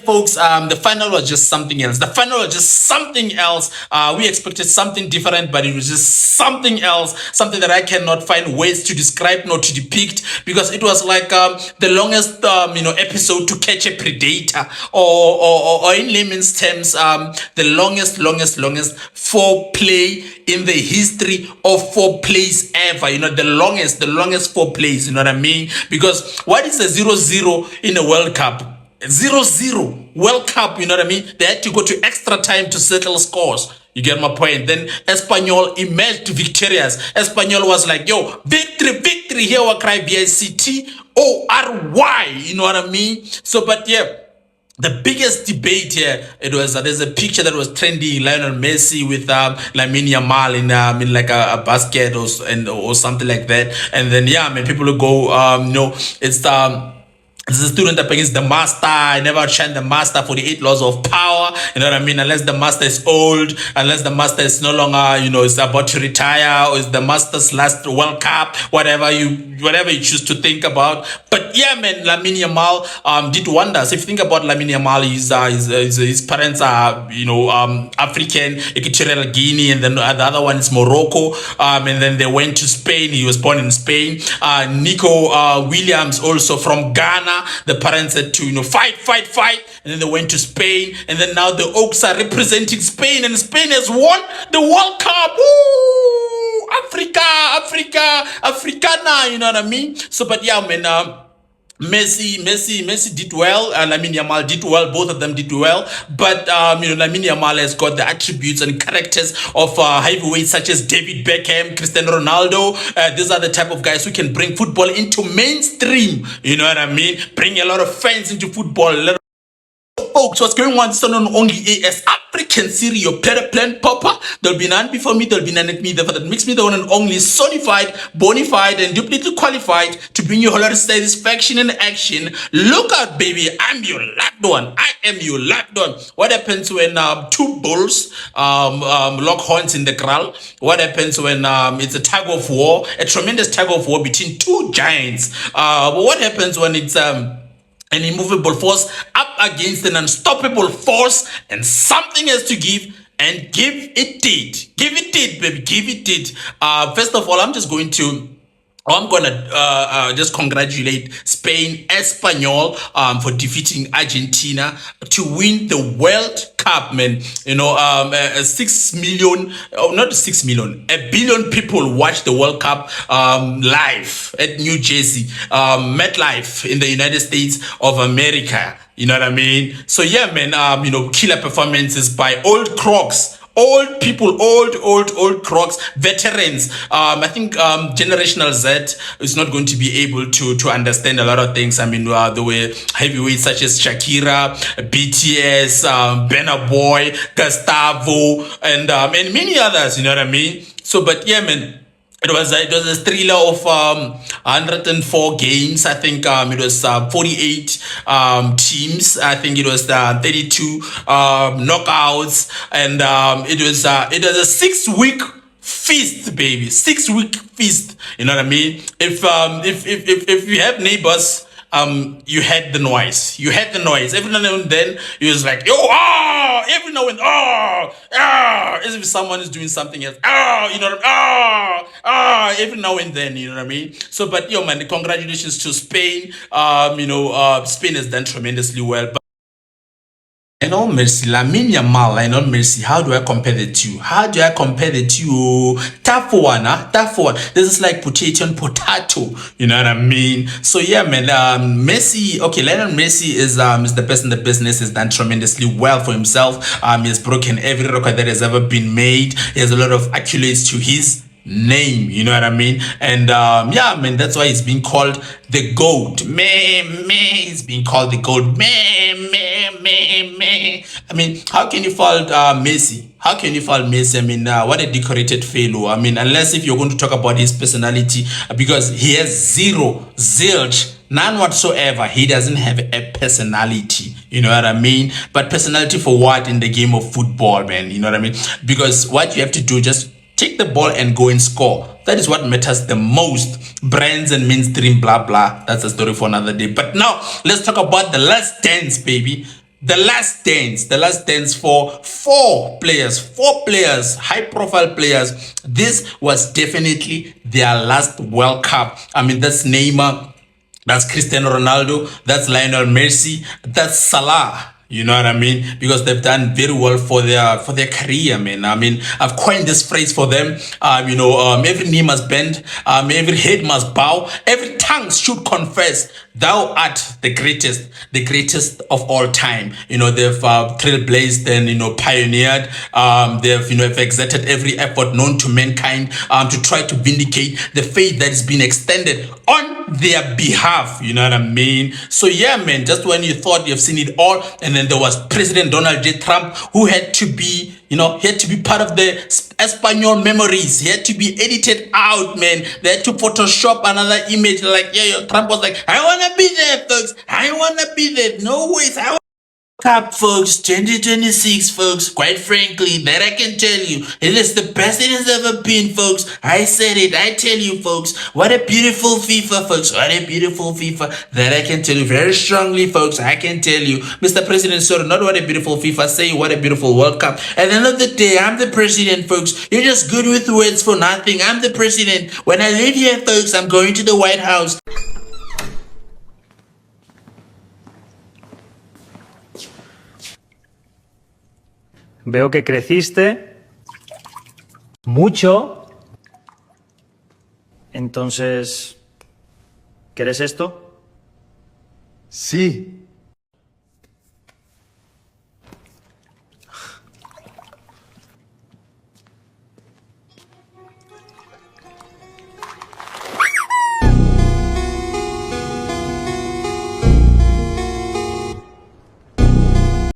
folks, the final was just something else. The final was just something else. We expected something different, but it was just something else, something that I cannot find ways to describe nor to depict, because it was like the longest, episode to catch a predator, or in layman's terms, the longest foreplay in the history of foreplays ever. The longest foreplays. You know what I mean? Because what is a 0-0 in a World Cup? 0-0 World Cup, you know what I mean? They had to go to extra time to settle scores. You get my point? Then Espanyol emerged victorious. Espanyol was like, yo, victory, here we cry VICTORY. You know what I mean? So, but yeah, the biggest debate here, there's a picture that was trending, Lionel Messi with Lamine Yamal in like a basket or something like that. And then people will go, it's a student up against the master. I never chant the master for the 8 laws of power. You know what I mean? Unless the master is old, unless the master is no longer, is about to retire, or is the master's last World Cup, whatever you choose to think about. But yeah, man, Lamine Yamal did wonders. If you think about Lamine Yamal, his parents are, African, Equatorial Guinea, and then the other one is Morocco. And then they went to Spain. He was born in Spain. Nico Williams also from Ghana. The parents said to fight, and then they went to Spain, and then now the Oaks are representing Spain, and Spain has won the World Cup. Woo! Africana, you know what I mean? So, but yeah, man, Messi did well, and Lamine Yamal did well. Both of them did well, but Lamine Yamal has got the attributes and characters of heavyweights such as David Beckham, Cristiano Ronaldo. These are the type of guys who can bring football into mainstream. You know what I mean? Bring a lot of fans into football. Folks, what's going on? This is not only AS African Siri, your player plan popper. There'll be none before me, there'll be none at me. Therefore, that makes me the one and only solidified, bonafide, and duplicately qualified to bring you a whole lot of satisfaction and action. Look out, baby. I'm your loved one. I am your loved one. What happens when two bulls lock horns in the kraal? What happens when it's a tug of war, a tremendous tug of war between two giants? What happens when it's an immovable force up against an unstoppable force, and something has to give, and give it baby, give it. First of all, I'm gonna just congratulate Spain, Espanyol, for defeating Argentina to win the World Cup, man. 6 million, not 6 million, 1 billion people watched the World Cup live at New Jersey, MetLife in the United States of America. You know what I mean? So yeah, man, killer performances by old crocs. Old people, old crocs, veterans. I think generational Z is not going to be able to understand a lot of things. I mean, the way heavyweights such as Shakira, BTS, Burna Boy, Gustavo, and many others. You know what I mean? So, but yeah, man. It was a thriller of 104 games. I think it was 48 teams. I think it was 32 knockouts, and it was a 6-week feast, baby. 6-week feast. You know what I mean? If you have neighbors, you heard the noise. Every now and then, you was like, yo, every now and as if someone is doing something else. Every now and then, you know what I mean? So, but yo, man, congratulations to Spain. Spain has done tremendously well. But Messi, Lamine Yamal, Messi. How do I compare the two? Tough one. This is like potato and potato. You know what I mean? So yeah, man. Messi. Okay, Lionel Messi is the best in the business. Has done tremendously well for himself. He has broken every record that has ever been made. He has a lot of accolades to his name, you know what I mean? And yeah, man, that's why he's being called the GOAT. He's being called the GOAT. I mean, how can you fault Messi? I mean, what a decorated fellow. I mean, unless if you're going to talk about his personality, because he has zilch, none whatsoever. He doesn't have a personality. You know what I mean? But personality for what in the game of football, man? You know what I mean? Because what you have to do, just take the ball and go and score. That is what matters the most. Brands and mainstream, blah, blah. That's a story for another day. But now, let's talk about the last dance, baby. The last dance for four players, high profile players. This was definitely their last World Cup. I mean, that's Neymar, that's Cristiano Ronaldo, that's Lionel Messi, that's Salah. You know what I mean? Because they've done very well for their career, man. I mean, I've coined this phrase for them. Every knee must bend, every head must bow, every tongue should confess, "Thou art the greatest of all time." You know, they've trailblazed and pioneered. They've exerted every effort known to mankind to try to vindicate the faith that has been extended on their behalf. You know what I mean? So yeah, man. Just when you thought you've seen it all, and then there was President Donald J. Trump, who had to be part of the Espanol memories. He had to be edited out, man. They had to Photoshop another image. Like, yeah, Trump was like, "I wanna be there, folks. I wanna be there. No ways. Cup, folks, 2026, folks. Quite frankly, that I can tell you, it is the best it has ever been, folks. I said it. I tell you, folks. What a beautiful FIFA, folks. What a beautiful FIFA. That I can tell you very strongly, folks. I can tell you, Mr. President, sorry, not what a beautiful FIFA. Say what a beautiful World Cup. At the end of the day, I'm the president, folks. You're just good with words for nothing. I'm the president. When I leave here, folks, I'm going to the White House. Veo que creciste mucho. Entonces, ¿quieres esto? Sí.